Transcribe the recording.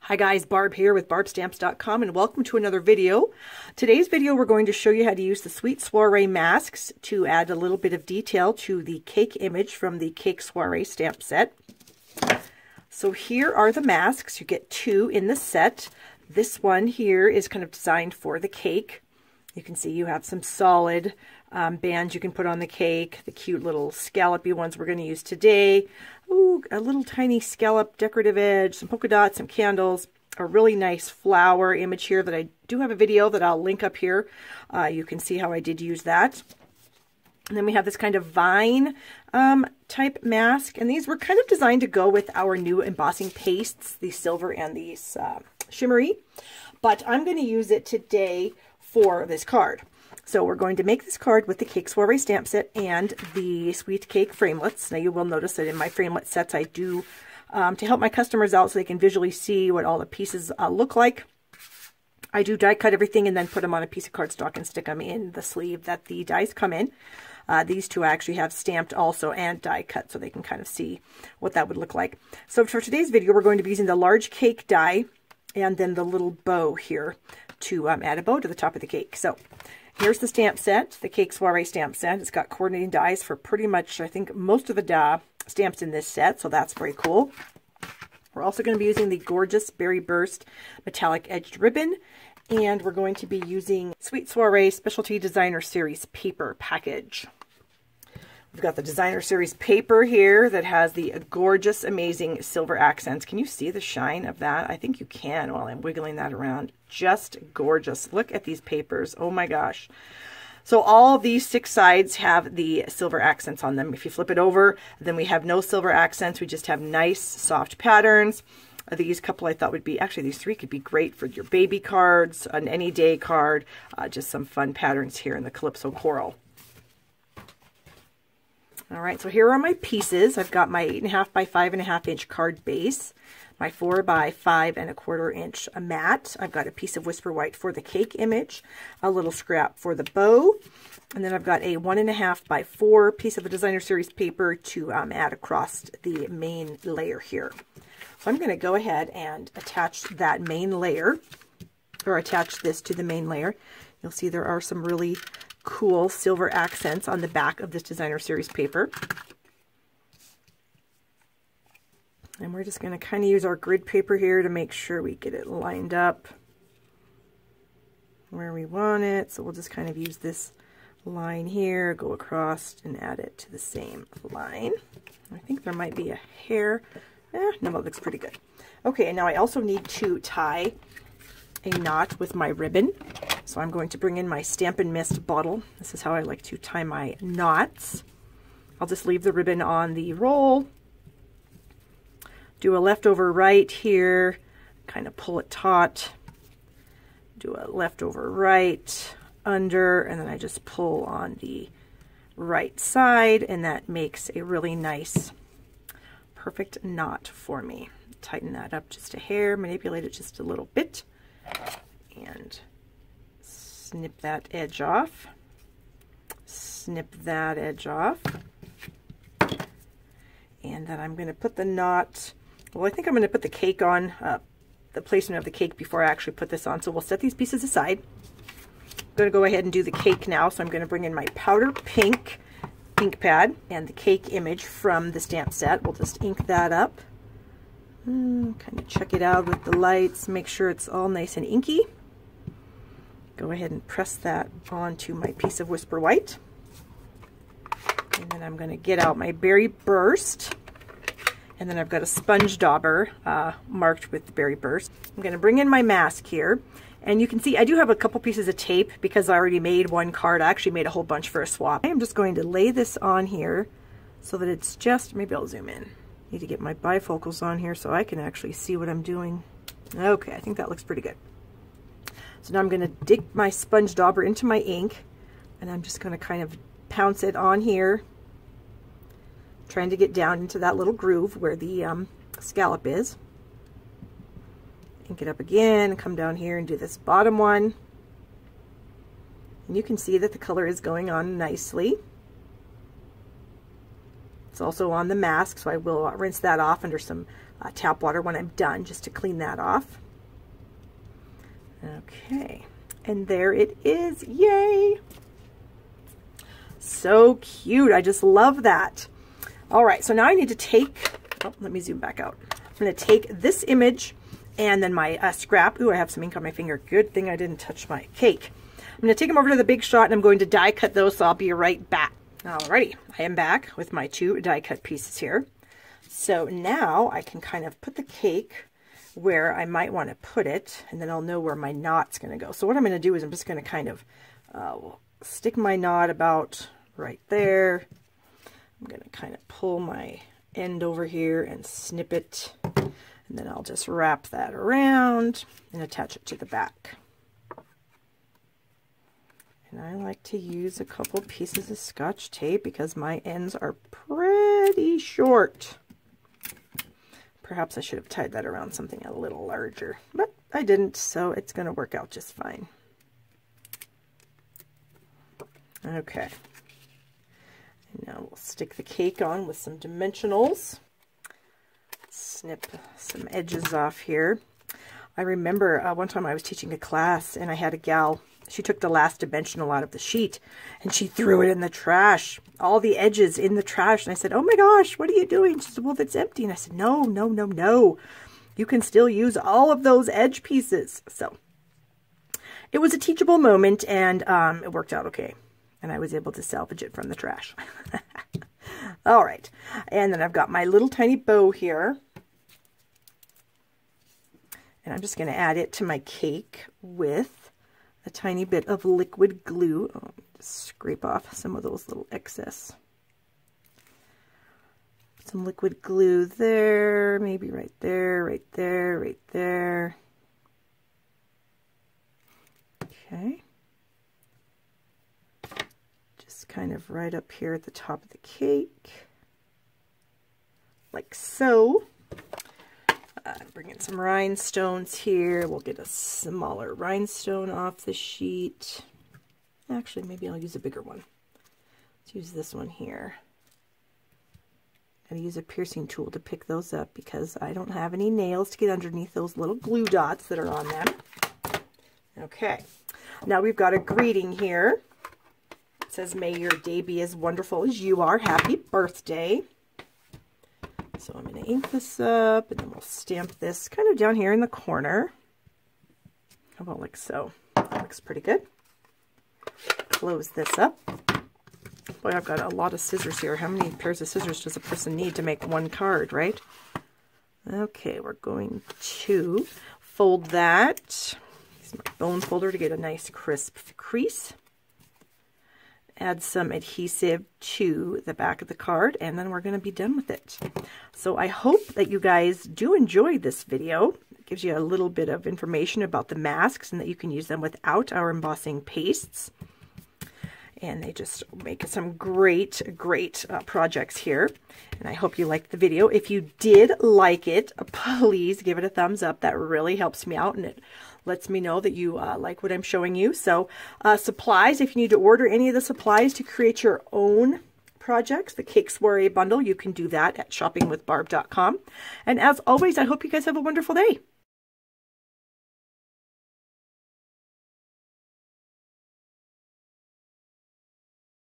Hi guys, Barb here with barbstamps.com and welcome to another video. Today's video we're going to show you how to use the Sweet Soiree masks to add a little bit of detail to the cake image from the Cake Soiree stamp set. So here are the masks. You get two in the set. This one here is kind of designed for the cake. You can see you have some solid bands you can put on the cake, the cute little scallopy ones we're going to use today. Ooh, a little tiny scallop decorative edge, some polka dots, some candles, a really nice flower image here that I do have a video that I'll link up here. You can see how I did use that. And then we have this kind of vine type mask, and these were kind of designed to go with our new embossing pastes, the silver and these shimmery, but I'm going to use it today for this card. So we're going to make this card with the Cake Soiree stamp set and the Sweet Cake framelits. Now you will notice that in my framelit sets I do, to help my customers out so they can visually see what all the pieces look like, I do die cut everything and then put them on a piece of cardstock and stick them in the sleeve that the dies come in. These two I actually have stamped also and die cut so they can kind of see what that would look like. So for today's video we're going to be using the large cake die and then the little bow here to add a bow to the top of the cake. So here's the stamp set, the Cake Soiree stamp set. It's got coordinating dies for pretty much, I think, most of the stamps in this set, so that's very cool. We're also going to be using the gorgeous Berry Burst metallic edged ribbon, and we're going to be using Sweet Soiree Specialty Designer Series paper package. We've got the Designer Series paper here that has the gorgeous, amazing silver accents. Can you see the shine of that? I think you can while I'm wiggling that around. Just gorgeous. Look at these papers. Oh my gosh. So all these 6 sides have the silver accents on them. If you flip it over, then we have no silver accents. We just have nice, soft patterns. These couple I thought would be, actually these 3 could be great for your baby cards, an any day card, just some fun patterns here in the Calypso Coral. All right, so here are my pieces. I've got my 8.5 by 5.5 inch card base, my 4 by 5 1/4 inch mat. I've got a piece of Whisper White for the cake image, a little scrap for the bow, and then I've got a 1.5 by 4 piece of the Designer Series paper to add across the main layer here. So I'm going to go ahead and attach that main layer, or attach this to the main layer. You'll see there are some really cool silver accents on the back of this Designer Series paper. And we're just going to kind of use our grid paper here to make sure we get it lined up where we want it. So we'll just kind of use this line here, go across and add it to the same line. I think there might be a hair. No, that looks pretty good. Okay, and now I also need to tie a knot with my ribbon. So I'm going to bring in my Stampin' Mist bottle. This is how I like to tie my knots. I'll just leave the ribbon on the roll, do a left over right here, kind of pull it taut, do a left over right, under, and then I just pull on the right side, and that makes a really nice, perfect knot for me. Tighten that up just a hair, manipulate it just a little bit, and snip that edge off, snip that edge off, and then I'm going to put the knot, well, I think I'm going to put the cake on, the placement of the cake before I actually put this on, so we'll set these pieces aside. I'm going to go ahead and do the cake now, so I'm going to bring in my powder pink ink pad and the cake image from the stamp set. We'll just ink that up, kind of check it out with the lights, make sure it's all nice and inky. Go ahead and press that onto my piece of Whisper White. And then I'm going to get out my Berry Burst. And then I've got a sponge dauber marked with the Berry Burst. I'm going to bring in my mask here. And you can see I do have a couple pieces of tape because I already made one card. I actually made a whole bunch for a swap. I'm just going to lay this on here so that it's just, maybe I'll zoom in. Need to get my bifocals on here so I can actually see what I'm doing. Okay, I think that looks pretty good. So now I'm going to dig my sponge dauber into my ink, and I'm just going to kind of pounce it on here, trying to get down into that little groove where the scallop is. Ink it up again, come down here and do this bottom one. And you can see that the color is going on nicely. It's also on the mask, so I will rinse that off under some tap water when I'm done, just to clean that off. Okay, and there it is. Yay! So cute. I just love that. All right, so now I need to take, oh, let me zoom back out. I'm going to take this image and then my scrap. Ooh, I have some ink on my finger. Good thing I didn't touch my cake. I'm going to take them over to the Big Shot and I'm going to die cut those, so I'll be right back. Alrighty, I am back with my 2 die cut pieces here. So now I can kind of put the cake where I might want to put it, and then I'll know where my knot's going to go. So what I'm going to do is I'm just going to kind of stick my knot about right there. I'm going to kind of pull my end over here and snip it, and then I'll just wrap that around and attach it to the back. And I like to use a couple pieces of Scotch tape because my ends are pretty short. Perhaps I should have tied that around something a little larger, but I didn't, so it's going to work out just fine. Okay. And now we'll stick the cake on with some dimensionals. Snip some edges off here. I remember one time I was teaching a class and I had a gal. She took the last dimensional out of the sheet and she threw it in the trash. All the edges in the trash. And I said, oh my gosh, what are you doing? She said, well, it's empty. And I said, no, no, no, no. You can still use all of those edge pieces. So it was a teachable moment, and it worked out okay. And I was able to salvage it from the trash. All right. And then I've got my little tiny bow here. And I'm just going to add it to my cake with a tiny bit of liquid glue. Oh, just scrape off some of those little excess. Some liquid glue there, maybe right there, right there, right there. Okay. Just kind of right up here at the top of the cake, like so. Bring in some rhinestones here. We'll get a smaller rhinestone off the sheet. Actually, maybe I'll use a bigger one. Let's use this one here. I'm going to use a piercing tool to pick those up because I don't have any nails to get underneath those little glue dots that are on them. Okay, now we've got a greeting here. It says, may your day be as wonderful as you are. Happy birthday. So I'm going to ink this up, and then we'll stamp this kind of down here in the corner. How about like so? That looks pretty good. Close this up. Boy, I've got a lot of scissors here. How many pairs of scissors does a person need to make one card, right? Okay, we're going to fold that. Use my bone folder to get a nice crisp crease. Add some adhesive to the back of the card, and then we're going to be done with it. So I hope that you guys do enjoy this video. It gives you a little bit of information about the masks and that you can use them without our embossing pastes. And they just make some great projects here. And I hope you liked the video. If you did like it, please give it a thumbs up. That really helps me out, and it lets me know that you like what I'm showing you. So supplies, if you need to order any of the supplies to create your own projects, the Cake Soiree bundle, you can do that at shoppingwithbarb.com. And as always, I hope you guys have a wonderful day.